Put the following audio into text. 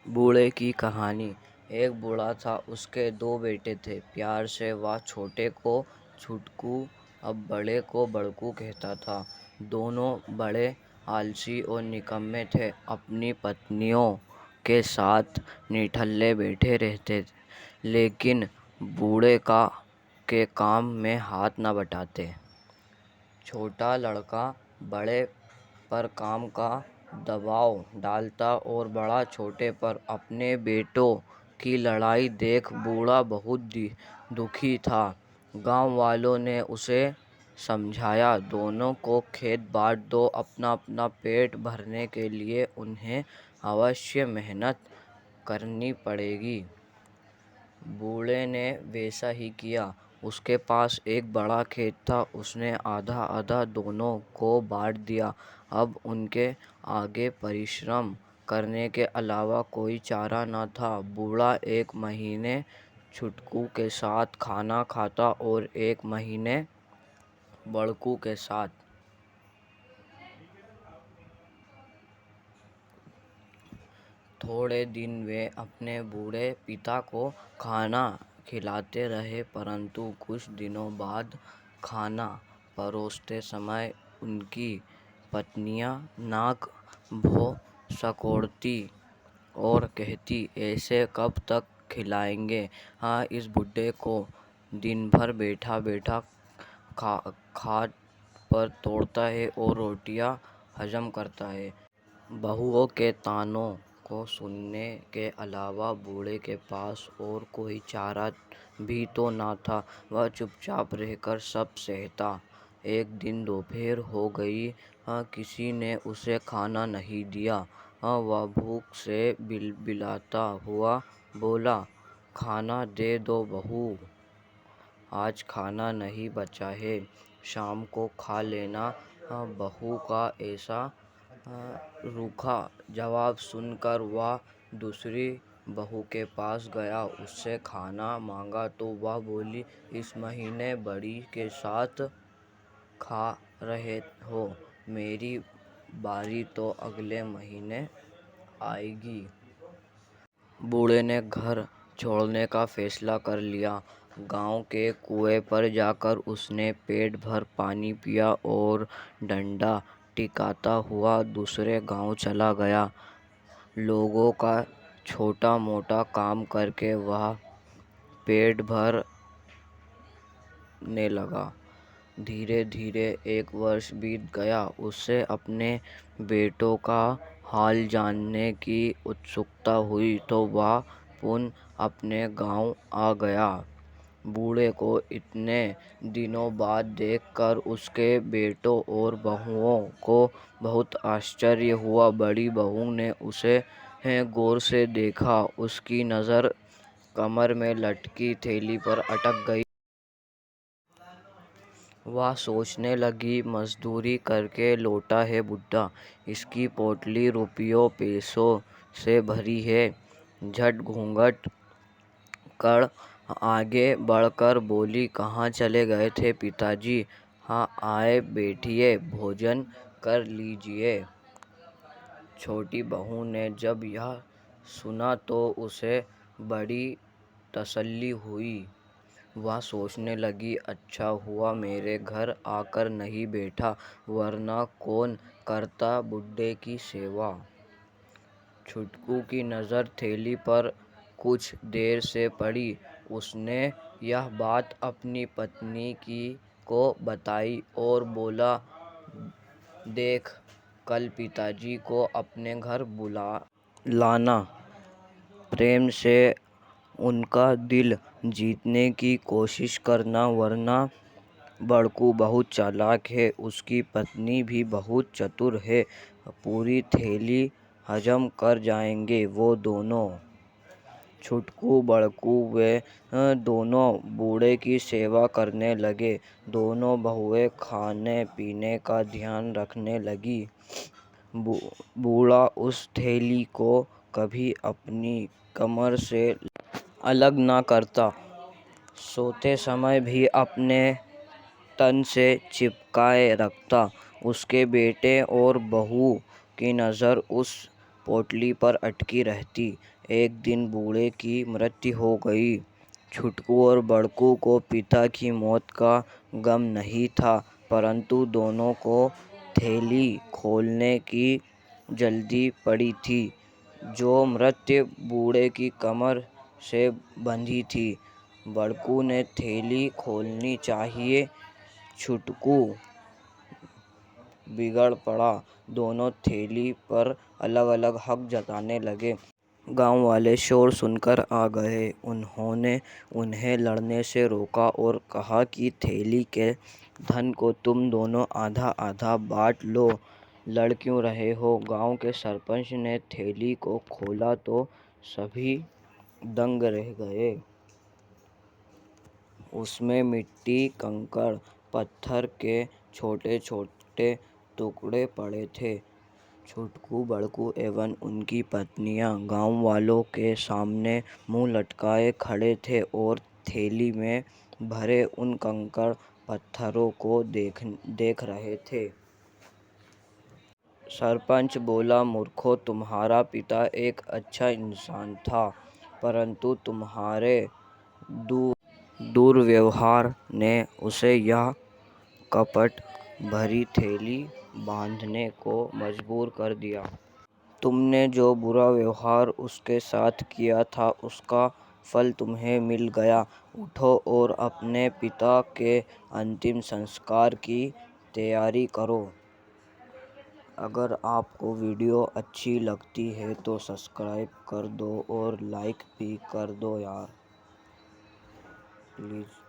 बूढ़े की कहानी। एक बूढ़ा था, उसके दो बेटे थे। प्यार से वह छोटे को छुटकू, अब बड़े को बड़कू कहता था। दोनों बड़े आलसी और निकम्मे थे। अपनी पत्नियों के साथ निठल्ले बैठे रहते, लेकिन बूढ़े के काम में हाथ न बटाते। छोटा लड़का बड़े पर काम का दबाव डालता और बड़ा छोटे पर। अपने बेटों की लड़ाई देख बूढ़ा बहुत दुखी था। गांव वालों ने उसे समझाया, दोनों को खेत बांट दो, अपना अपना पेट भरने के लिए उन्हें अवश्य मेहनत करनी पड़ेगी। बूढ़े ने वैसा ही किया। उसके पास एक बड़ा खेत था, उसने आधा आधा दोनों को बांट दिया। अब उनके आगे परिश्रम करने के अलावा कोई चारा न था। बूढ़ा एक महीने छुटकू के साथ खाना खाता और एक महीने बड़कू के साथ। थोड़े दिन वे अपने बूढ़े पिता को खाना खिलाते रहे, परंतु कुछ दिनों बाद खाना परोसते समय उनकी पत्नियां नाक भौं सिकोड़ती और कहती, ऐसे कब तक खिलाएंगे? हाँ, इस बुढ़े को दिन भर बैठा बैठा खाट पर तोड़ता है और रोटियां हजम करता है। बहुओं के तानों को सुनने के अलावा बूढ़े के पास और कोई चारा भी तो न था। वह चुपचाप रहकर सब सहता। एक दिन दोपहर हो गई, किसी ने उसे खाना नहीं दिया। वह भूख से बिलबिलाता हुआ बोला, खाना दे दो बहू, आज खाना नहीं बचा है, शाम को खा लेना। बहू का ऐसा रूखा जवाब सुनकर वह दूसरी बहू के पास गया, उससे खाना मांगा तो वह बोली, इस महीने बड़ी के साथ खा रहे हो, मेरी बारी तो अगले महीने आएगी। बूढ़े ने घर छोड़ने का फैसला कर लिया। गांव के कुएं पर जाकर उसने पेट भर पानी पिया और डंडा टिकाता हुआ दूसरे गांव चला गया। लोगों का छोटा मोटा काम करके वह पेट भरने लगा। धीरे धीरे एक वर्ष बीत गया। उसे अपने बेटों का हाल जानने की उत्सुकता हुई तो वह पुनः अपने गांव आ गया। बूढ़े को इतने दिनों बाद देखकर उसके बेटों और बहुओं को बहुत आश्चर्य हुआ। बड़ी बहू ने उसे गौर से देखा। उसकी नज़र कमर में लटकी थैली पर अटक गई। वह सोचने लगी, मजदूरी करके लौटा है बुढ़ा, इसकी पोटली रुपयों पैसों से भरी है। झट घूंघट कर आगे बढ़कर बोली, कहाँ चले गए थे पिताजी? हाँ आए, बैठिए, भोजन कर लीजिए। छोटी बहू ने जब यह सुना तो उसे बड़ी तसल्ली हुई। वह सोचने लगी, अच्छा हुआ मेरे घर आकर नहीं बैठा, वरना कौन करता बुढ़े की सेवा। छुटकू की नज़र थैली पर कुछ देर से पड़ी। उसने यह बात अपनी पत्नी को बताई और बोला, देख, कल पिताजी को अपने घर बुला लाना, प्रेम से उनका दिल जीतने की कोशिश करना, वरना बड़कू बहुत चालाक है, उसकी पत्नी भी बहुत चतुर है, पूरी थैली हजम कर जाएंगे वो दोनों। छुटकू बड़कू वे दोनों बूढ़े की सेवा करने लगे। दोनों बहुएं खाने पीने का ध्यान रखने लगी। बूढ़ा उस थैली को कभी अपनी कमर से अलग न करता, सोते समय भी अपने तन से चिपकाए रखता। उसके बेटे और बहू की नज़र उस पोटली पर अटकी रहती। एक दिन बूढ़े की मृत्यु हो गई। छुटकू और बड़कू को पिता की मौत का गम नहीं था, परंतु दोनों को थैली खोलने की जल्दी पड़ी थी, जो मृत्यु बूढ़े की कमर से बंधी थी। बड़कू ने थैली खोलनी चाहिए, छुटकू बिगड़ पड़ा। दोनों थैली पर अलग अलग हक जताने लगे। गांव वाले शोर सुनकर आ गए। उन्होंने उन्हें लड़ने से रोका और कहा कि थैली के धन को तुम दोनों आधा आधा बांट लो, लड़ क्यों रहे हो। गांव के सरपंच ने थैली को खोला तो सभी दंग रह गए। उसमें मिट्टी, कंकड़, पत्थर के छोटे छोटे टुकड़े पड़े थे। छुटकू, बड़कू एवं उनकी पत्नियां गांव वालों के सामने मुंह लटकाए खड़े थे और थैली में भरे उन कंकड़ पत्थरों को देख रहे थे। सरपंच बोला, मूर्खों, तुम्हारा पिता एक अच्छा इंसान था, परंतु तुम्हारे दुर्व्यवहार ने उसे यह कपट भरी थैली बांधने को मजबूर कर दिया। तुमने जो बुरा व्यवहार उसके साथ किया था, उसका फल तुम्हें मिल गया। उठो और अपने पिता के अंतिम संस्कार की तैयारी करो। अगर आपको वीडियो अच्छी लगती है तो सब्सक्राइब कर दो और लाइक भी कर दो यार, प्लीज़।